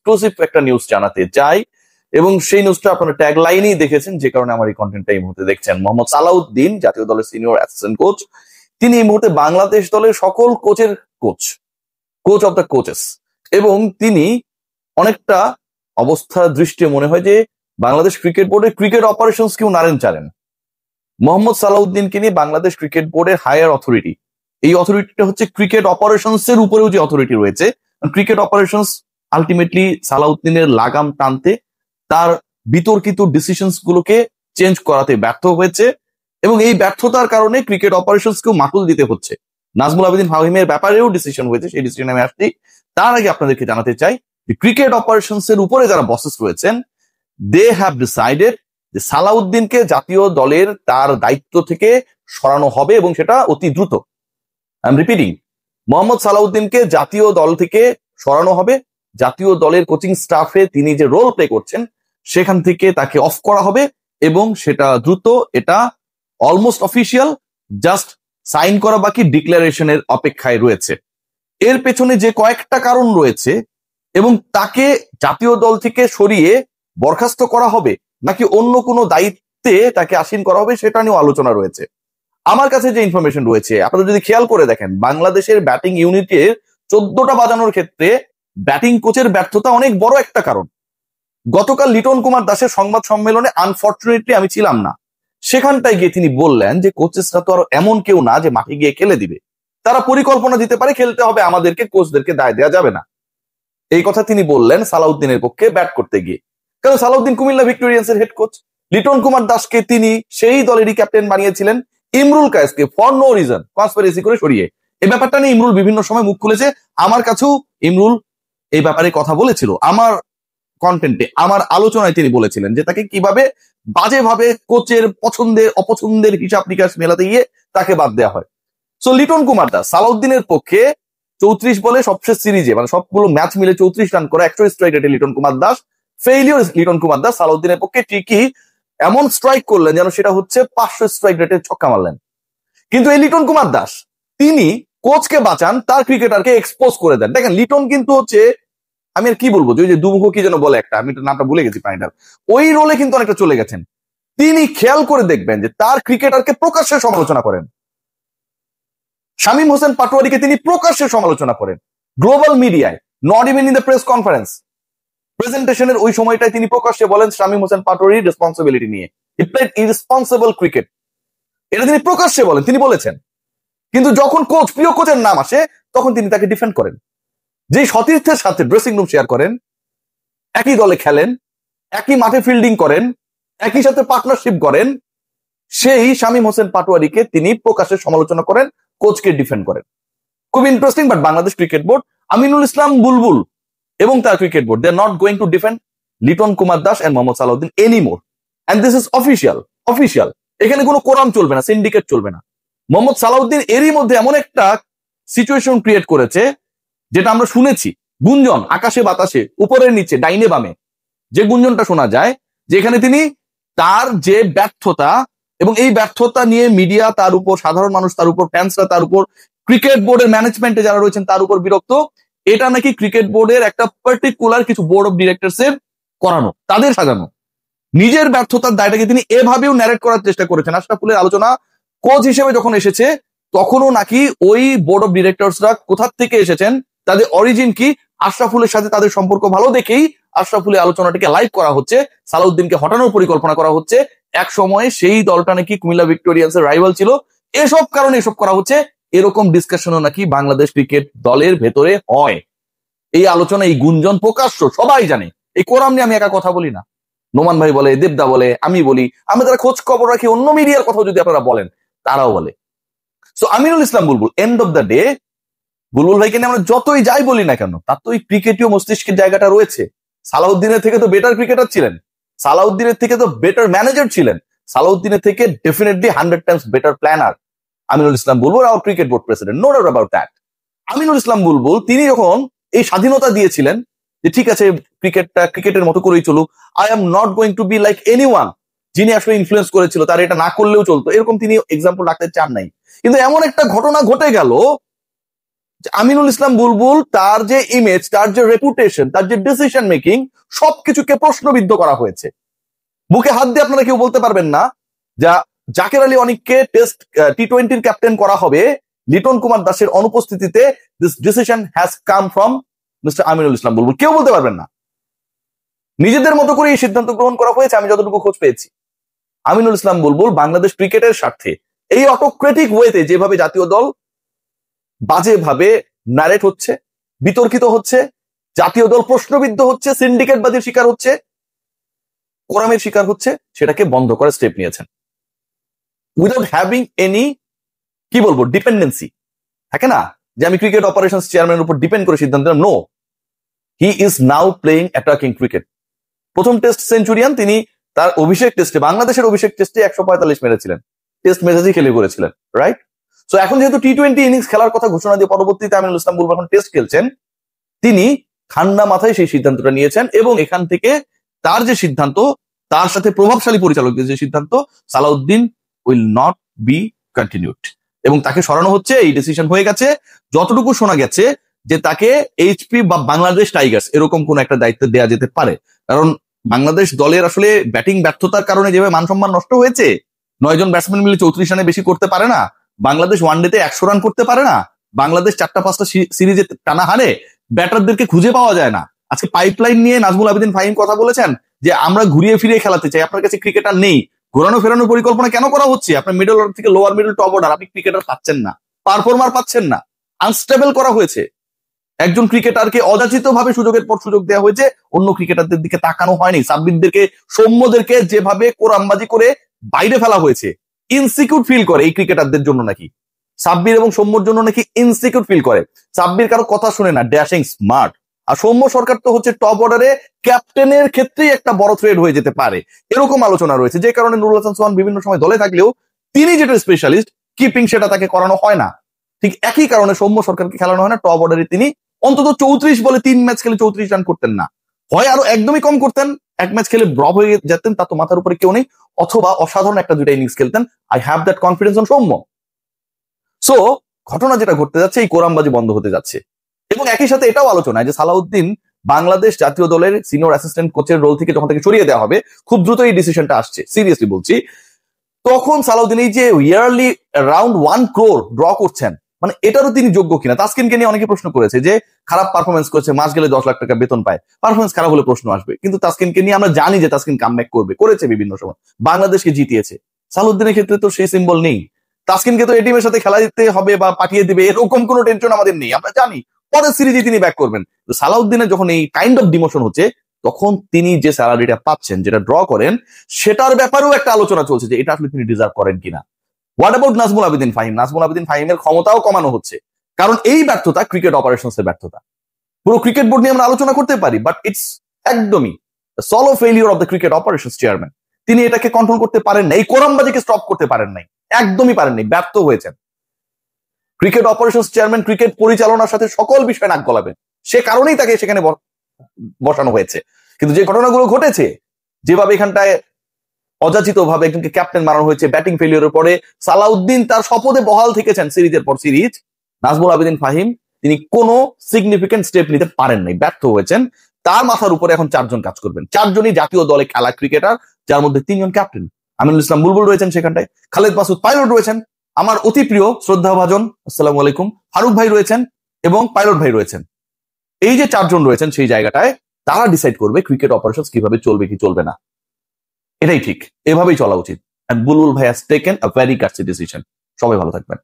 Exclusive একটা news জানাতে চাই, এবং সেই নিউজটা আপনারা ট্যাগ লাইনেই দেখেছেন, যে কারণে আমার এই কন্টেন্টটা এই মুহূর্তে দেখছেন। মোহাম্মদ সালাউদ্দিন, জাতীয় দলের সিনিয়র অ্যাসিস্ট্যান্ট কোচ, তিনি এই মুহূর্তে বাংলাদেশ দলের সকল কোচের কোচ অফ দ্য কোচেস, এবং তিনি অনেকটা অবস্থা দৃষ্টি মনে হয় যে বাংলাদেশ ক্রিকেট বোর্ডের ক্রিকেট অপারেশনস কেউ নাড়েন চাড়েন। মোহাম্মদ সালাউদ্দিনকে নিয়ে বাংলাদেশ ক্রিকেট বোর্ডের হায়ার অথরিটি, এই অথরিটিটা হচ্ছে ক্রিকেট অপারেশনস এর উপরেও যে অথরিটি রয়েছে, ক্রিকেট অপারেশনস আলটিমেটলি সালাউদ্দিনের লাগাম টানতে, তার বিতর্কিত ডিসিশনস গুলোকে চেঞ্জ করাতে ব্যর্থ হয়েছে, এবং এই ব্যর্থতার কারণে ক্রিকেট অপারেশনস কেও মাকুল দিতে হচ্ছে। নাজমুল আবেদিন ফাহিমের ব্যাপারেও ডিসিশন হয়েছে, সেই ডিসিশন আমি আসছি। তার আগে আপনাদেরকে জানাতে চাই যে ক্রিকেট অপারেশনস এর উপরে যারা বসেস রয়েছেন, দে হ্যাভ ডিসাইডেড যে সালাউদ্দিনকে জাতীয় দলের তার দায়িত্ব থেকে সরানো হবে, এবং সেটা অতি দ্রুত। আই এম রিপিটিং, মোহাম্মদ সালাউদ্দিনকে জাতীয় দল থেকে সরানো হবে। জাতীয় দলের কোচিং স্টাফে তিনি যে রোল প্লে করছেন সেখান থেকে তাকে অফ করা হবে, এবং সেটা দ্রুত। এটা অলমোস্ট অফিসিয়াল, জাস্ট সাইন করা বাকি, ডিক্লারেশনের অপেক্ষায় রয়েছে। এর পেছনে যে কয়েকটা কারণ রয়েছে, এবং তাকে জাতীয় দল থেকে সরিয়ে বরখাস্ত করা হবে নাকি অন্য কোনো দায়িত্বে তাকে আসীন করা হবে, সেটা নিয়েও আলোচনা রয়েছে। আমার কাছে যে ইনফরমেশন রয়েছে, আপনারা যদি খেয়াল করে দেখেন, বাংলাদেশের ব্যাটিং ইউনিটের 14টা বাজানোর ক্ষেত্রে ব্যাটিং কোচের ব্যর্থতা অনেক বড় একটা কারণ। গতকাল লিটন কুমার দাসের সংবাদ সম্মেলনে আনফর্চুনেটলি আমি ছিলাম না, সেখানটায় গিয়ে তিনি বললেন যে কোচেসরা তো আর এমন কেউ না যে মাঠে গিয়ে খেলে দিবে, তারা পরিকল্পনা দিতে পারে, খেলতে হবে আমাদেরকে, কোচদেরকে দায় দেওয়া যাবে না। এই কথা তিনি বললেন সালাউদ্দিনের পক্ষে ব্যাট করতে গিয়ে। কারণ সালাউদ্দিন কুমিল্লা ভিক্টোরিয়ান্সের হেড কোচ, লিটন কুমার দাসকে তিনি সেই দলেরই ক্যাপ্টেন বানিয়েছিলেন, ইমরুল কায়েসকে ফর নো রিজন কনস্পিরেসি করে সরিয়ে। এই ব্যাপারটা নিয়ে ইমরুল বিভিন্ন সময় মুখ খুলেছে, আমার কাছেও ইমরুল এই ব্যাপারে কথা বলেছিল। আমার কন্টেন্টে, আমার আলোচনায় তিনি বলেছিলেন যে তাকে কিভাবে বাজেভাবে কোচের পছন্দের অপছন্দের হিসাব নিকাশ মেলাতে গিয়ে তাকে বাদ দেওয়া হয়। সো লিটন কুমার দাস সালাউদ্দিনের পক্ষে 34 বলে সবশেষ সিরিজে, মানে সবগুলো ম্যাচ মিলে 34 রান করা, 100 স্ট্রাইক রেটে লিটন কুমার দাস। ফেইলিওর লিটন কুমার দাস সালাউদ্দিনের পক্ষে ঠিকই এমন স্ট্রাইক করলেন যেন সেটা হচ্ছে 500 স্ট্রাইক রেটে ছক্কা মারলেন। কিন্তু এই লিটন কুমার দাস তিনি কোচকে বাঁচান, তার ক্রিকেটারকে এক্সপোজ করে দেন। দেখেন লিটন কিন্তু হচ্ছে, আমি আর কি বলবো, যে দুমুখ কি যেন বলে একটা, আমি নামটা ভুলে গেছি প্রাণীটার, ওই রোলে কিন্তু অনেকটা চলে গেছেন। তিনি খেয়াল করে দেখবেন যে তার ক্রিকেটারকে প্রকাশ্যে সমালোচনা করেন। শামীম হোসেন পাটোয়ারিকে তিনি প্রকাশ্যে সমালোচনা করেন গ্লোবাল মিডিয়ায়, not even in the press conference. প্রেজেন্টেশনের ওই সময়টায় তিনি প্রকাশ্যে বলেন শামীম হোসেন পাটোয়ারির রেসপন্সিবিলিটি নিয়ে, হি প্লেড ইররেসপন্সিবল ক্রিকেট, এটা তিনি প্রকাশ্যে বলেন, তিনি বলেছেন। কিন্তু যখন কোচ, প্রিয় কোচের নাম আসে, তখন তিনি তাকে ডিফেন্ড করেন। যেই সতীর্থের সাথে ড্রেসিং রুম শেয়ার করেন, একই দলে খেলেন, একই মাঠে ফিল্ডিং করেন, একই সাথে পার্টনারশিপ করেন, সেই শামীম হোসেন পাটোয়ারিকে তিনি প্রকাশ্যে সমালোচনা করেন, কোচকে ডিফেন্ড করেন। খুব interesting. But Bangladesh cricket board, Aminul Islam Bulbul এবং তার cricket board, they are not going to defend Liton Kumar Das and Mohammad Salauddin anymore, and this is official. এখানে কোনো কোরাম চলবে না, সিন্ডিকেট চলবে না। মোহাম্মদ সালাউদ্দিন এরই মধ্যে এমন একটা সিচুয়েশন ক্রিয়েট করেছে, যেটা আমরা শুনেছি, গুঞ্জন আকাশে বাতাসে, উপরের নিচে, ডাইনে বামে, যে গুঞ্জনটা শোনা যায়, যেখানে তিনি তার যে ব্যর্থতা, এবং এই ব্যর্থতা নিয়ে মিডিয়া তার উপর, সাধারণ মানুষ তার উপর, ফ্যান্সরা তার উপর, ক্রিকেট বোর্ডের ম্যানেজমেন্টে যারা রয়েছেন তার উপর বিরক্ত। এটা নাকি ক্রিকেট বোর্ডের একটা পার্টিকুলার কিছু বোর্ড অফ ডিরেক্টরস এর করানো, তাদের সাজানো। নিজের ব্যর্থতার দায়টাকে তিনি এভাবেও ন্যারেট করার চেষ্টা করেছেন। আশরাফুলের আলোচনা কোচ হিসেবে যখন এসেছে, তখনও নাকি ওই বোর্ড অফ ডিরেক্টরসরা কোথা থেকে এসেছেন, তাদের অরিজিন কি, আশরাফুলের সাথে তাদের সম্পর্ক ভালো দেখেই আশরাফুলের আলোচনাটিকে লাইভ করা হচ্ছে, সালাউদ্দিনকে হটানোর পরিকল্পনা করা হচ্ছে। এক সময়ে সেই দলটা নাকি কুমিল্লা ভিক্টোরিয়ান্সের রাইভাল ছিল, এসব কারণে এসব করা হচ্ছে, এরকম ডিসকাশনও নাকি বাংলাদেশ ক্রিকেট দলের ভেতরে হয়। এই আলোচনা, এই গুঞ্জন প্রকাশ্য, সবাই জানে। এই কোরাম নিয়ে আমি একা কথা বলি না, নোমান ভাই বলে, দেবদা বলে, আমি বলি, আমি তারা খোঁজ খবর রাখি, অন্য মিডিয়ার কথা যদি আপনারা বলেন তারাও বলে। So Aminul Islam Bulbul, end of the day, Bulbul ভাইকে নিয়ে আমরা যতই যাই বলি না কেন, তার তো ওই ক্রিকেটীয় মস্তিষ্কের জায়গাটা রয়েছে। সালাউদ্দিনের থেকে তো বেটার ক্রিকেটার ছিলেন, সালাউদ্দিনের থেকে তো বেটার ম্যানেজার ছিলেন, সালাউদ্দিনের থেকে definitely 100 times better planner Aminul Islam Bulbul, our cricket board president, no doubt about that. Aminul Islam Bulbul তিনি যখন এই স্বাধীনতা দিয়েছিলেন যে ঠিক আছে ক্রিকেটটা ক্রিকেটের মতো করেই চলুক, I am not going two be like anyone, যিনি আসলে ইনফ্লুয়েন্স করেছিল তার এটা না করলেও চলতো, এরকম তিনি এক্সাম্পল রাখতে চান নাই। কিন্তু এমন একটা ঘটনা ঘটে গেল আমিনুল ইসলাম বুলবুল তার যে ইমেজ, তার যে রেপুটেশন, তার যে ডিসিশন মেকিং, সবকিছুকে প্রশ্নবিদ্ধ করা হয়েছে। বুকে হাত দিয়ে আপনারা কেউ বলতে পারবেন না যা জাকের আলী অনিককে টেস্ট টি-20 ক্যাপ্টেন করা হবে লিটন কুমার দাসের অনুপস্থিতিতে। This decision has come from mister Aminul Islam Bulbul. কেউ বলতে পারবেন না। নিজেদের মতো করে এই সিদ্ধান্ত গ্রহণ করা হয়েছে। আমি যতটুকু খোঁজ পেয়েছি, আমিনুল ইসলাম বুলবুল বাংলাদেশ ক্রিকেটের স্বার্থে এই অটোক্রেটিক ওয়েতে যেভাবে জাতীয় দল বাজেভাবে ন্যারেট হচ্ছে, বিতর্কিত হচ্ছে, জাতীয় দল প্রশ্নবিদ্ধ হচ্ছে, সিন্ডিকেটবাদীর শিকার হচ্ছে, কোরামের শিকার হচ্ছে, সেটাকে বন্ধ করার স্টেপ নিয়েছেন উইদাউট হ্যাভিং এনি, কি বলবো, ডিপেন্ডেন্সি থাকে না যে আমি ক্রিকেট অপারেশনস চেয়ারম্যানের উপর ডিপেন্ড করে সিদ্ধান্ত নিলাম। No, he is now playing attacking cricket. প্রথম টেস্ট সেঞ্চুরিয়ান তিনি, তার অভিষেক টেস্টে, বাংলাদেশের অভিষেক টেস্টে 145 মেরেছিলেন, টেস্ট মেজাজই খেলে করেছিলেন, রাইট? সো এখন যেহেতু টি-20 ইনিংস খেলার কথা ঘোষণা দিয়ে পরবর্তীতে আমিনুল ইসলাম বুলবুল এখন টেস্ট খেলছেন, তিনি ঠান্ডা মাথায় সেই সিদ্ধান্তটা নিয়েছেন এবং এখান থেকে তার যে সিদ্ধান্ত, তার সাথে প্রভাবশালী পরিচালকদের যে সিদ্ধান্ত, Salahuddin will not be continued এবং তাকে সরানো হচ্ছে। এই ডিসিশন হয়ে গেছে। যতটুকু শোনা গেছে যে তাকে এইচপি বা বাংলাদেশ টাইগার্স এরকম কোন একটা দায়িত্ব দেওয়া যেতে পারে, কারণ বাংলাদেশ দলের আসলে ব্যাটিং ব্যর্থতার কারণে যেভাবে মান সম্মান নষ্ট হয়েছে, 9 জন ব্যাটসম্যান মিলে 34 রানে বেশি করতে পারে না, বাংলাদেশ ওয়ানডেতে 100 রান করতে পারে না, বাংলাদেশ 4-5টা সিরিজে টানা হারে, ব্যাটারদেরকে খুঁজে পাওয়া যায় না। আজকে পাইপলাইন নিয়ে নাজমুল আবেদিন ফাহিম কথা বলেছেন যে আমরা ঘুরিয়ে ফিরিয়ে খেলাতে চাই, আপনার কাছে ক্রিকেটার নেই। ঘোরানো ফেরানোর পরিকল্পনা কেন করা হচ্ছে? আপনার মিডল অর্ডার থেকে লোয়ার মিডল টপ অর্ডার, আপনি ক্রিকেটার পাচ্ছেন না, পারফর্মার পাচ্ছেন না, আনস্টেবল করা হয়েছে। একজন ক্রিকেটারকে অযাচিত ভাবে সুযোগের পর সুযোগ দেওয়া হয়েছে, অন্য ক্রিকেটারদের দিকে তাকানো হয়নি। সাব্বিরদেরকে, সৌম্যদেরকে যেভাবে কোরামবাজি করে বাইরে ফেলা হয়েছে, ইনসিকিউর ফিল করে এই ক্রিকেটারদের জন্য নাকি, সাব্বির এবং সৌম্যর জন্য নাকি ইনসিকিউর ফিল করে। সাব্বির কারো কথা শুনে না, ড্যাশিং স্মার্ট। আর সৌম্য সরকার তো হচ্ছে টপ অর্ডারে ক্যাপ্টেনের ক্ষেত্রেই একটা বড় থ্রেড হয়ে যেতে পারে, এরকম আলোচনা রয়েছে। যে কারণে নুরুল হাসান সোহান বিভিন্ন সময় দলে থাকলেও তিনি যেটা স্পেশালিস্ট কিপিং, সেটা তাকে করানো হয় না। ঠিক একই কারণে সৌম্য সরকারকে খেলানো হয় না। টপ অর্ডারে তিনি অন্তত 34 বলে 3 ম্যাচ খেলে 34 রান করতেন না, হয় আরো একদমই কম করতেন, এক ম্যাচ খেলে ড্রপ হয়ে যেতেন, তা তো মাথার উপরে কেউ নেই, অথবা অসাধারণ একটা দুইটা ইনিংস খেলতেন। I have that confidence on Soumya. So ঘটনা যেটা ঘটতে যাচ্ছে, এই কোরামবাজি বন্ধ হতে যাচ্ছে। এবং একই সাথে এটাও আলোচনায় যে সালাউদ্দিন বাংলাদেশ জাতীয় দলের সিনিয়র অ্যাসিস্ট্যান্ট কোচের রোল থেকে যখন তাকে সরিয়ে দেওয়া হবে, খুব দ্রুত এই ডিসিশনটা আসছে, সিরিয়াসলি বলছি, তখন সালাউদ্দিন এই যে ইয়ারলি অ্যারাউন্ড 1 crore ড্র করছেন, মানে এটারও তিনি যোগ্য কিনা। তাসকিনকে নিয়ে অনেকে প্রশ্ন করেছে যে খারাপ পারফরমেন্স করেছে, মাস গেলে 10 লাখ টাকা বেতন পায়, পারফরমেন্স খারাপ হলে প্রশ্ন আসবে। কিন্তু তাসকিনকে নিয়ে আমরা জানি যে তাসকিন কামব্যাক করবে, করেছে বিভিন্ন সময়, বাংলাদেশকে জিতিয়েছে। সালাউদ্দিনের ক্ষেত্রে তো সেই সিম্বল নেই। তাসকিনকে তো এই টিমের সাথে খেলা দিতে হবে বা পাঠিয়ে দিবে এরকম কোনো টেনশন আমাদের নেই, আমরা জানি পরের সিরিজে তিনি ব্যাক করবেন। তো সালাউদ্দিনের যখন এই কাইন্ড অফ ডিমোশন হচ্ছে, তখন তিনি যে স্যালারিটা পাচ্ছেন, যেটা ড্র করেন, সেটার ব্যাপারেও একটা আলোচনা চলছে যে এটা আসলে তিনি ডিজার্ভ করেন কিনা। What about Nazmul Abedin Fahim? নাজমুল আবেদিন ফাহিমের ক্ষমতাও কমানো হচ্ছে, কারণ এই ব্যর্থতা ক্রিকেট অপারেশনস এর ব্যর্থতা। পুরো ক্রিকেট বোর্ড নিয়ে আমরা আলোচনা করতে পারি, বাট ইটস একদমই solo failure of the cricket operations chairman. তিনি এটাকে কন্ট্রোল করতে পারেন নাই, এই কোরামবাজিকে স্টপ করতে পারেন নাই, একদমই পারেন নাই, ব্যর্থ হয়েছেন। ক্রিকেট অপারেশনস চেয়ারম্যান ক্রিকেট পরিচালনার সাথে সকল বিষয়ে নাক গলাবেন, সে কারণেই তাকে সেখানে বসানো হয়েছে। কিন্তু যে ঘটনাগুলো ঘটেছে, যেভাবে এখানটায় অযাচিত ভাবে একজনকে ক্যাপ্টেন বানানো হয়েছে ব্যাটিং ফেলিওরের পরে, সালাউদ্দিন তার শপথে বহাল থেকেছেন সিরিজের পর সিরিজ, নাজমুল আবেদিন ফাহিম তিনি কোনো সিগনিফিকেন্ট স্টেপ নিতে পারেন নাই, ব্যর্থ হয়েছেন। তার মাথার উপরে এখন 4 জন কাজ করবেন, 4 জনই জাতীয় দলে খেলা ক্রিকেটার, যার মধ্যে 3 জন ক্যাপ্টেন। আমিনুল ইসলাম বুলবুল রয়েছেন সেখানটায়, খালেদ মাসুদ পাইলট রয়েছেন, আমার অতি প্রিয় শ্রদ্ধাভাজন আসসালামু আলাইকুম ফারুক ভাই রয়েছেন, এবং পাইলট ভাই রয়েছেন। এই যে 4 জন রয়েছেন সেই জায়গাটায় তারা ডিসাইড করবে ক্রিকেট অপারেশনস কিভাবে চলবে কি চলবে না। এটাই ঠিক, এভাবেই চলা উচিত। বুলবুল ভাই has taken a very গাটসি decision. সবাই ভালো থাকবেন।